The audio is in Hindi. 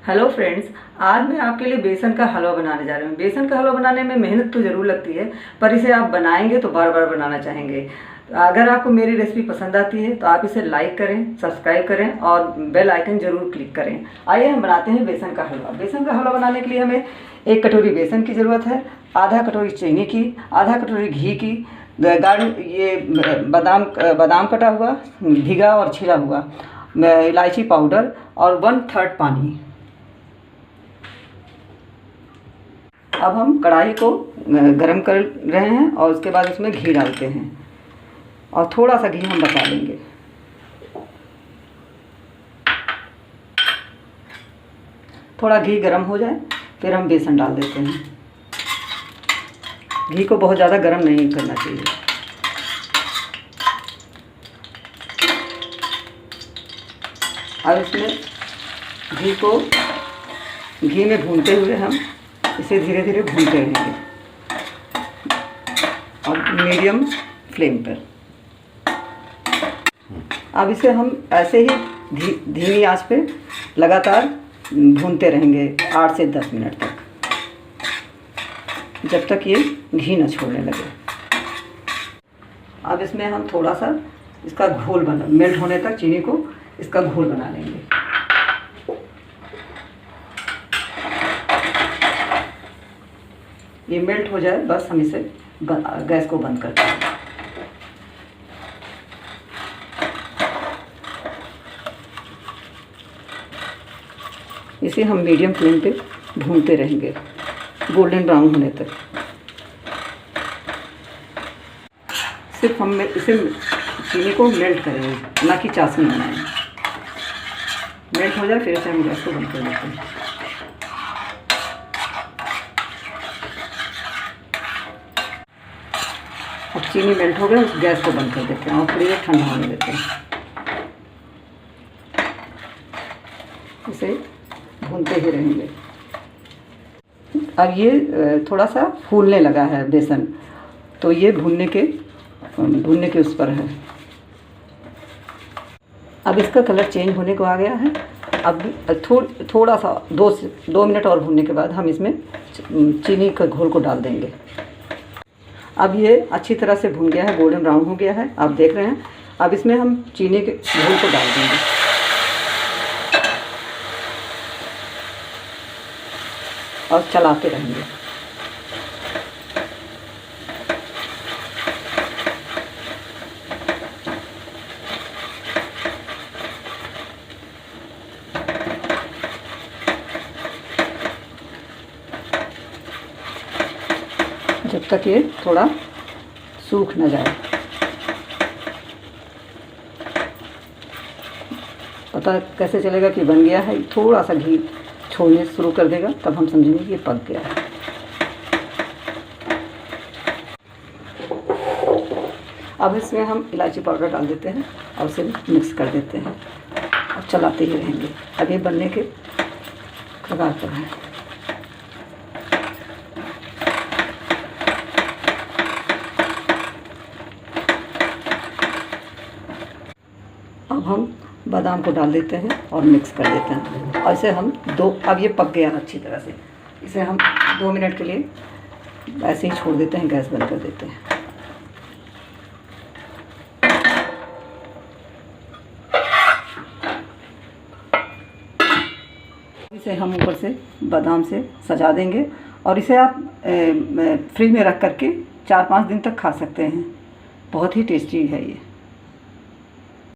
हेलो फ्रेंड्स, आज मैं आपके लिए बेसन का हलवा बनाने जा रही हूँ। बेसन का हलवा बनाने में मेहनत तो ज़रूर लगती है, पर इसे आप बनाएंगे तो बार बार बनाना चाहेंगे। अगर आपको मेरी रेसिपी पसंद आती है तो आप इसे लाइक करें, सब्सक्राइब करें और बेल आइकन ज़रूर क्लिक करें। आइए हम बनाते हैं बेसन का हलवा। बेसन का हलवा बनाने के लिए हमें 1 कटोरी बेसन की ज़रूरत है, आधा कटोरी चीनी की, आधा कटोरी घी की, ये बादाम कटा हुआ, भीगा और छिला हुआ, इलायची पाउडर और 1/3 पानी। अब हम कढ़ाई को गरम कर रहे हैं और उसके बाद उसमें घी डालते हैं और थोड़ा सा घी हम बचा लेंगे। थोड़ा घी गरम हो जाए फिर हम बेसन डाल देते हैं। घी को बहुत ज़्यादा गरम नहीं करना चाहिए। अब इसमें घी में भूनते हुए हम इसे धीरे धीरे भूनते रहेंगे और मीडियम फ्लेम पर। अब इसे हम ऐसे ही धीमी आंच पे लगातार भूनते रहेंगे 8 से 10 मिनट तक, जब तक ये घी न छोड़ने लगे। अब इसमें हम थोड़ा सा इसका घोल मेल्ट होने तक चीनी को इसका घोल बना लेंगे। ये मेल्ट हो जाए बस हम इसे गैस को बंद कर देंगे। इसे हम मीडियम फ्लेम पे भूनते रहेंगे गोल्डन ब्राउन होने तक। सिर्फ हम इसे चीनी को मेल्ट करेंगे, ना कि चाशनी बनाएंगे। मेल्ट हो जाए फिर से हम गैस को बंद कर देते हैं। अब चीनी मेल्ट हो गया, उस गैस को बंद कर देते हैं और थोड़ी देर ठंडा होने देते हैं। इसे भूनते ही रहेंगे। अब ये थोड़ा सा फूलने लगा है बेसन, तो ये भूनने के उस पर है। अब इसका कलर चेंज होने को आ गया है। अब थोड़ा सा 2 मिनट और भूनने के बाद हम इसमें चीनी के घोल को डाल देंगे। अब ये अच्छी तरह से भून गया है, गोल्डन ब्राउन हो गया है, आप देख रहे हैं। अब इसमें हम चीनी के घोल को डाल देंगे और चलाते रहेंगे। जब तक ये थोड़ा सूख न जाए। पता कैसे चलेगा कि बन गया है? थोड़ा सा घी छोड़ने शुरू कर देगा, तब हम समझेंगे कि ये पक गया है। अब इसमें हम इलायची पाउडर डाल देते हैं और उसे मिक्स कर देते हैं और चलाते ही रहेंगे। अब ये बनने के कगार पर है। अब हम बादाम को डाल देते हैं और मिक्स कर देते हैं और इसे हम अब ये पक गया अच्छी तरह से। इसे हम 2 मिनट के लिए ऐसे ही छोड़ देते हैं, गैस बंद कर देते हैं। इसे हम ऊपर से बादाम से सजा देंगे और इसे आप फ्रिज में रख करके 4-5 दिन तक खा सकते हैं। बहुत ही टेस्टी है ये।